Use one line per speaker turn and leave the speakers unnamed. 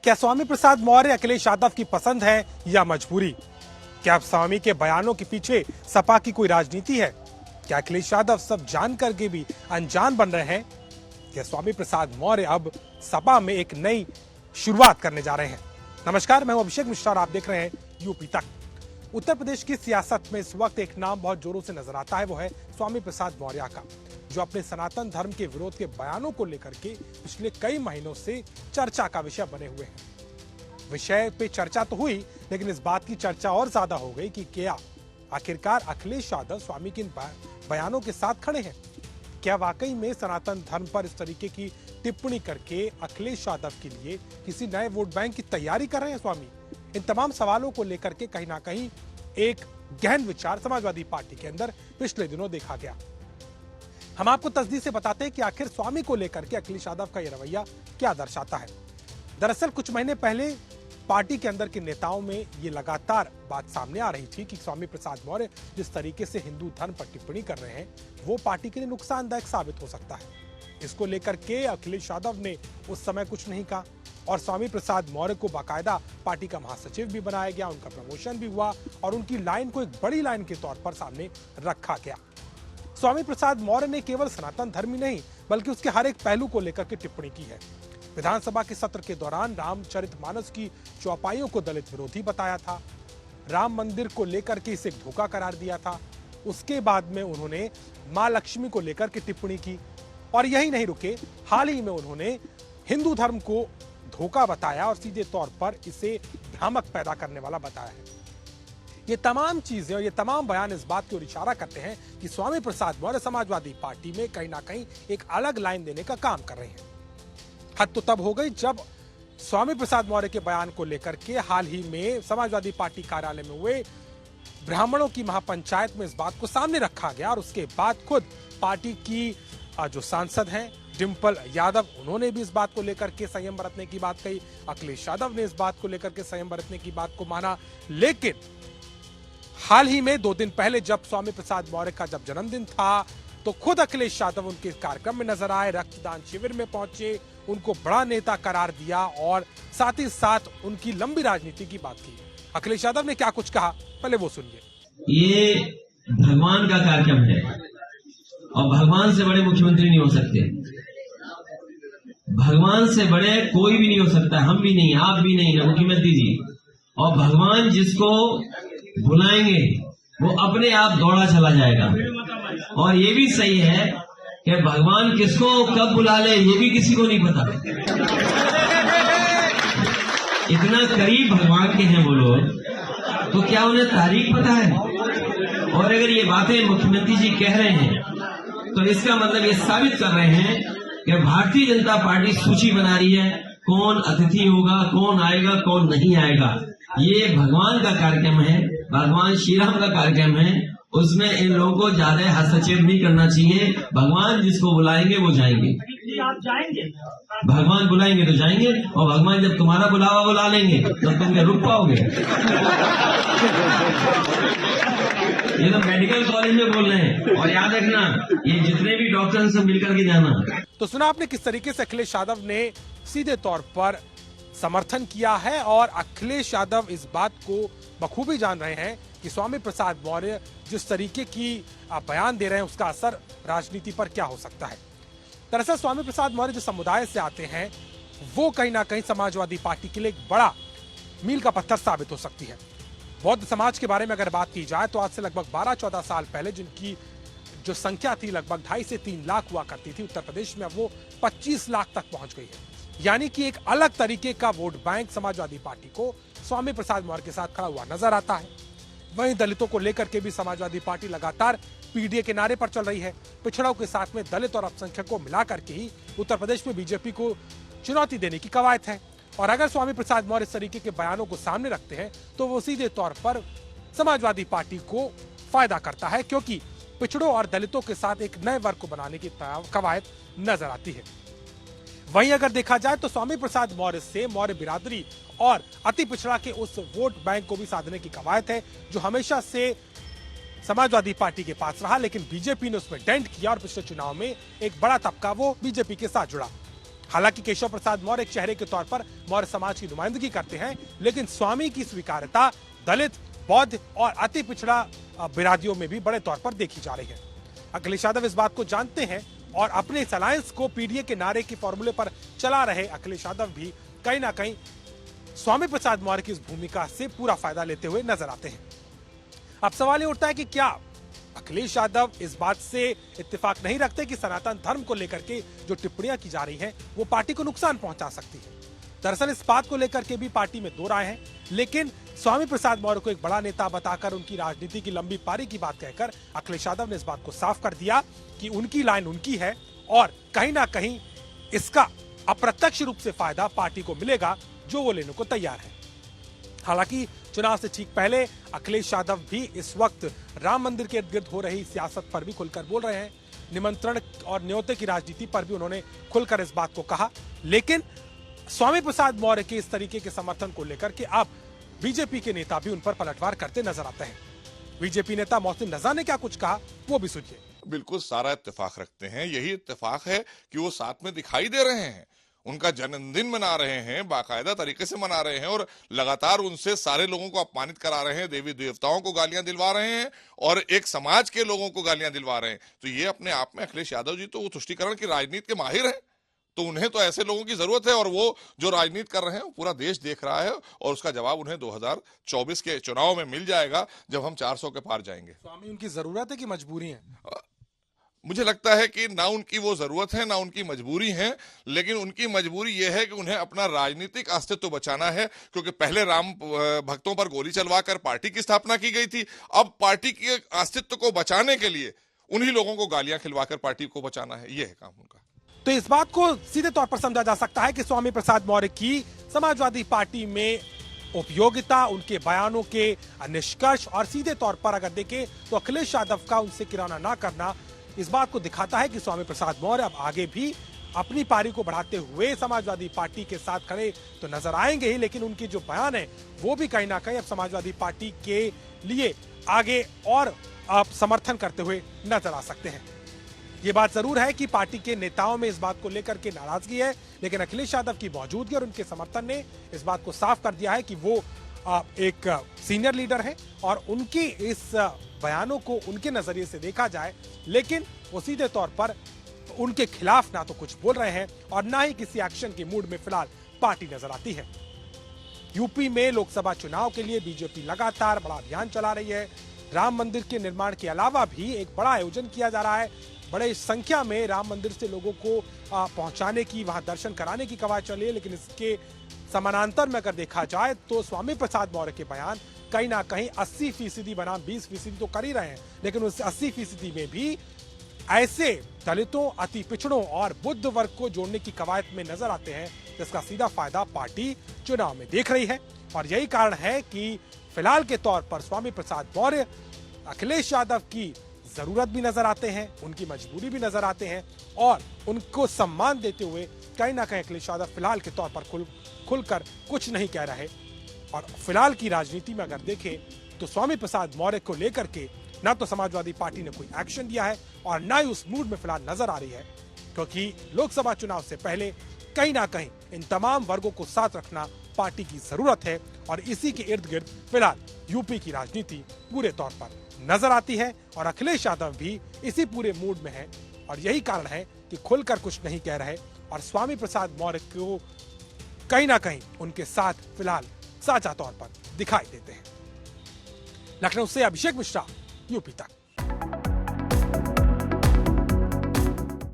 क्या स्वामी प्रसाद मौर्य अखिलेश यादव की पसंद है या मजबूरी? क्या स्वामी के बयानों के पीछे सपा की कोई राजनीति है? क्या अखिलेश यादव सब जान करके भी अनजान बन रहे हैं? क्या स्वामी प्रसाद मौर्य अब सपा में एक नई शुरुआत करने जा रहे हैं? नमस्कार, मैं हूं अभिषेक मिश्रा और आप देख रहे हैं यूपी तक। उत्तर प्रदेश की सियासत में इस वक्त एक नाम बहुत जोरों से नजर आता है, वो है स्वामी प्रसाद मौर्य का, जो अपने सनातन धर्म के विरोध के बयानों को लेकर के पिछले कई महीनों से चर्चा का विषय बने हुए हैं। विषय पे चर्चा तो हुई, लेकिन इस बात की चर्चा और ज्यादा हो गई कि क्या आखिरकार अखिलेश यादव स्वामी के इन बयानों के साथ खड़े हैं? क्या वाकई में सनातन धर्म पर इस तरीके की टिप्पणी करके अखिलेश यादव के लिए किसी नए वोट बैंक की तैयारी कर रहे हैं स्वामी? इन तमाम सवालों को लेकर के कहीं ना कहीं एक गहन विचार समाजवादी पार्टी के अंदर पिछले दिनों देखा गया। हम आपको तसदीक से बताते हैं कि आखिर स्वामी को लेकर के अखिलेश यादव का यह रवैया क्या दर्शाता है। दरअसल कुछ महीने पहले पार्टी के अंदर के नेताओं में ये लगातार बात सामने आ रही थी कि स्वामी प्रसाद मौर्य जिस तरीके से हिंदू धर्म पर टिप्पणी कर रहे हैं वो पार्टी के लिए नुकसानदायक साबित हो सकता है। इसको लेकर के अखिलेश यादव ने उस समय कुछ नहीं कहा और स्वामी प्रसाद मौर्य को बाकायदा पार्टी का महासचिव भी बनाया गया, उनका प्रमोशन भी हुआ और उनकी लाइन को एक बड़ी लाइन के तौर पर सामने रखा गया। स्वामी प्रसाद मौर्य ने केवल सनातन धर्म ही नहीं बल्कि उसके हर एक पहलू को लेकर के टिप्पणी की है। विधानसभा के सत्र के दौरान रामचरितमानस की चौपाइयों को दलित विरोधी बताया था, राम मंदिर को लेकर के इसे धोखा करार दिया था। उसके बाद में उन्होंने मां लक्ष्मी को लेकर के टिप्पणी की और यही नहीं रुके, हाल ही में उन्होंने हिंदू धर्म को धोखा बताया और सीधे तौर पर इसे भ्रामक पैदा करने वाला बताया है। ये तमाम चीजें और ये तमाम बयान इस बात की ओर इशारा करते हैं कि स्वामी प्रसाद मौर्य समाजवादी पार्टी में कहीं ना कहीं एक अलग लाइन देने का काम कर रहे हैं। हद तो तब हो गई जब स्वामी प्रसाद मौर्य के बयान को लेकर के हाल ही में समाजवादी पार्टी कार्यालय में हुए ब्राह्मणों की महापंचायत में इस बात को सामने रखा गया और उसके बाद खुद पार्टी की जो सांसद हैं डिंपल यादव, उन्होंने भी इस बात को लेकर के संयम बरतने की बात कही। अखिलेश यादव ने इस बात को लेकर के संयम बरतने की बात को माना। लेकिन हाल ही में 2 दिन पहले जब स्वामी प्रसाद मौर्य का जब जन्मदिन था तो खुद अखिलेश यादव उनके कार्यक्रम में नजर आए, रक्तदान शिविर में पहुंचे, उनको बड़ा नेता करार दिया और साथ ही साथ उनकी लंबी राजनीति की बात की। अखिलेश यादव ने क्या कुछ कहा, पहले वो सुनिए।
ये भगवान का कार्यक्रम है और भगवान से बड़े मुख्यमंत्री नहीं हो सकते। भगवान से बड़े कोई भी नहीं हो सकता, हम भी नहीं, आप भी नहीं, ना मुख्यमंत्री जी। और भगवान जिसको बुलाएंगे वो अपने आप दौड़ा चला जाएगा। और ये भी सही है कि भगवान किसको कब बुला ले ये भी किसी को नहीं पता। इतना करीब भगवान के हैं वो लोग, तो क्या उन्हें तारीख पता है? और अगर ये बातें मुख्यमंत्री जी कह रहे हैं तो इसका मतलब ये साबित कर रहे हैं कि भारतीय जनता पार्टी सूची बना रही है, कौन अतिथि होगा, कौन आएगा, कौन नहीं आएगा। ये भगवान का कार्यक्रम है, भगवान श्री राम का कार्यक्रम है, उसमें इन लोगों को ज्यादा हस्तक्षेप नहीं करना चाहिए। भगवान जिसको बुलाएंगे वो जाएंगे।
आप जाएंगे?
भगवान बुलाएंगे तो जाएंगे, और भगवान जब तुम्हारा बुलावा बुला लेंगे तो तुम क्या रुक पाओगे? ये तो मेडिकल कॉलेज में बोल रहे हैं। और याद रखना, ये जितने भी डॉक्टर सब मिलकर के जाना।
तो सुना आपने किस तरीके से अखिलेश यादव ने सीधे तौर पर समर्थन किया है और अखिलेश यादव इस बात को बखूबी जान रहे हैं कि स्वामी प्रसाद मौर्य जिस तरीके की बयान दे रहे हैं उसका असर राजनीति पर क्या हो सकता है। दरअसल स्वामी प्रसाद मौर्य जो समुदाय से आते हैं वो कहीं ना कहीं समाजवादी पार्टी के लिए एक बड़ा मील का पत्थर साबित हो सकती है। बौद्ध समाज के बारे में अगर बात की जाए तो आज से लगभग 12-14 साल पहले जिनकी जो संख्या थी लगभग 2.5 से 3 लाख हुआ करती थी उत्तर प्रदेश में, अब वो 25 लाख तक पहुंच गई है। यानी कि एक अलग तरीके का वोट बैंक समाजवादी पार्टी को स्वामी प्रसाद मौर्य के साथ खड़ा हुआ नजर आता है। वहीं दलितों को लेकर के भी समाजवादी पार्टी लगातार पीडीए के नारे पर चल रही है। पिछड़ों के साथ में दलित और अल्पसंख्यकों को मिलाकर के ही उत्तर प्रदेश में बीजेपी को चुनौती देने की कवायद है। और अगर स्वामी प्रसाद मौर्य इस तरीके के बयानों को सामने रखते हैं तो वो सीधे तौर पर समाजवादी पार्टी को फायदा करता है, क्योंकि पिछड़ों और दलितों के साथ एक नए वर्ग को बनाने की कवायद नजर आती है। वहीं अगर देखा जाए तो स्वामी प्रसाद मौर्य से मौर्य बिरादरी और अति पिछड़ा के उस वोट बैंक को भी साधने की कवायद है जो हमेशा से समाजवादी पार्टी के पास रहा, लेकिन बीजेपी ने उसमें डेंट किया और पिछले चुनाव में एक बड़ा तबका वो बीजेपी के साथ जुड़ा। हालांकि केशव प्रसाद मौर्य एक चेहरे के तौर पर मौर्य समाज की नुमाइंदगी करते हैं, लेकिन स्वामी की स्वीकार्यता दलित, बौद्ध और अति पिछड़ा बिरादियों में भी बड़े तौर पर देखी जा रही है। अखिलेश यादव इस बात को जानते हैं और अपने इस अलायंस को पीडीए के नारे के फॉर्मूले पर चला रहे अखिलेश यादव भी कहीं ना कहीं स्वामी प्रसाद मौर्य की इस भूमिका से पूरा फायदा लेते हुए नजर आते हैं। अब सवाल ये उठता है कि क्या अखिलेश यादव इस बात से इत्तेफाक नहीं रखते कि सनातन धर्म को लेकर के जो टिप्पणियां की जा रही हैं वो पार्टी को नुकसान पहुंचा सकती है। दरअसल इस बात को लेकर के भी पार्टी में दो राय हैं, लेकिन स्वामी प्रसाद मौर्य को एक बड़ा नेता बताकर उनकी राजनीति की लंबी पारी की बात कहकर अखिलेश यादव ने इस बात को साफ कर दिया कि उनकी लाइन उनकी है और कहीं ना कहीं इसका अप्रत्यक्ष रूप से फायदा पार्टी को मिलेगा जो वो लेने को तैयार है। हालांकि चुनाव से ठीक पहले अखिलेश यादव भी इस वक्त राम मंदिर के इर्द गिर्द हो रही सियासत पर भी खुलकर बोल रहे हैं। निमंत्रण और न्योते की राजनीति पर भी उन्होंने खुलकर इस बात को कहा, लेकिन स्वामी प्रसाद मौर्य के इस तरीके के समर्थन को लेकर के अब बीजेपी के नेता भी उन पर पलटवार करते नजर आते हैं। बीजेपी नेता मोहसिन रजा ने क्या कुछ कहा वो भी सुनिए।
बिल्कुल सारा इत्तेफाक रखते हैं, यही इत्तेफाक है कि वो साथ में दिखाई दे रहे हैं, उनका जन्मदिन मना रहे हैं, बाकायदा तरीके से मना रहे हैं और लगातार उनसे सारे लोगों को अपमानित करा रहे हैं, देवी देवताओं को गालियां दिलवा रहे हैं और एक समाज के लोगों को गालियां दिलवा रहे हैं। तो ये अपने आप में अखिलेश यादव जी तो वो तुष्टीकरण की राजनीति के माहिर हैं, तो उन्हें तो ऐसे लोगों की जरूरत है और वो जो राजनीति कर रहे हैं पूरा देश देख रहा है और उसका जवाब उन्हें 2024 के चुनाव में मिल जाएगा जब हम 400 के पार जाएंगे।
स्वामी उनकी जरूरत है कि मजबूरी है?
मुझे लगता है कि ना उनकी वो जरूरत है ना उनकी मजबूरी है, लेकिन उनकी मजबूरी ये है कि उन्हें अपना राजनीतिक अस्तित्व बचाना है, क्योंकि पहले राम भक्तों पर गोली चलवाकर पार्टी की स्थापना की गई थी। अब पार्टी के अस्तित्व को बचाने के लिए उन्हीं लोगों को गालियां खिलवाकर पार्टी को बचाना है, ये है काम उनका।
तो इस बात को सीधे तौर पर समझा जा सकता है कि स्वामी प्रसाद मौर्य की समाजवादी पार्टी में उपयोगिता, उनके बयानों के निष्कर्ष और सीधे तौर पर अगर देखें तो अखिलेश यादव का उनसे किराना ना करना इस बात को दिखाता है कि स्वामी प्रसाद मौर्य अब आगे भी अपनी पारी को बढ़ाते हुए समाजवादी पार्टी के साथ खड़े तो नजर आएंगे ही, लेकिन उनकी जो बयान है वो भी कहीं ना कहीं अब समाजवादी पार्टी के लिए आगे और आप समर्थन करते हुए नजर आ सकते हैं। ये बात जरूर है कि पार्टी के नेताओं में इस बात को लेकर के नाराजगी है, लेकिन अखिलेश यादव की मौजूदगी और उनके समर्थन ने इस बात को साफ कर दिया है कि वो एक सीनियर लीडर है और उनकी इस बयानों को उनके नजरिए से देखा जाए, लेकिन वो सीधे तौर पर उनके खिलाफ ना तो कुछ बोल रहे हैं और ना ही किसी एक्शन के मूड में फिलहाल पार्टी नजर आती है। यूपी में लोकसभा चुनाव के लिए बीजेपी लगातार बड़ा अभियान चला रही है। राम मंदिर के निर्माण के अलावा भी एक बड़ा आयोजन किया जा रहा है। बड़े संख्या में राम मंदिर से लोगों को पहुंचाने की, वहां दर्शन कराने की कवायद चली है, लेकिन इसके समानांतर में अगर देखा जाए तो स्वामी प्रसाद मौर्य के बयान कहीं ना कहीं 80% बनाम 20% तो कर ही रहे हैं, लेकिन उस 80% में भी ऐसे दलितों, अति पिछड़ों और बुद्ध वर्ग को जोड़ने की कवायद में नजर आते हैं, जिसका सीधा फायदा पार्टी चुनाव में देख रही है। और यही कारण है कि फिलहाल के तौर पर स्वामी प्रसाद मौर्य अखिलेश यादव की जरूरत भी नजर आते हैं, उनकी मजबूरी भी नजर आते हैं और उनको सम्मान देते हुए कहीं ना कहीं अखिलेश यादव फिलहाल के तौर पर खुलकर कुछ नहीं कह रहे। और फिलहाल की राजनीति में अगर देखें तो स्वामी प्रसाद मौर्य को लेकर के ना तो समाजवादी पार्टी ने कोई एक्शन दिया है और ना ही उस मूड में फिलहाल नजर आ रही है, क्योंकि लोकसभा चुनाव से पहले कहीं ना कहीं इन तमाम वर्गों को साथ रखना पार्टी की जरूरत है और इसी के इर्द गिर्द फिलहाल यूपी की राजनीति पूरे तौर पर नजर आती है और अखिलेश यादव भी इसी पूरे मूड में है और यही कारण है कि खुलकर कुछ नहीं कह रहे और स्वामी प्रसाद मौर्य को कहीं ना कहीं उनके साथ फिलहाल साझा तौर पर दिखाई देते हैं। लखनऊ से अभिषेक मिश्रा, यूपी तक।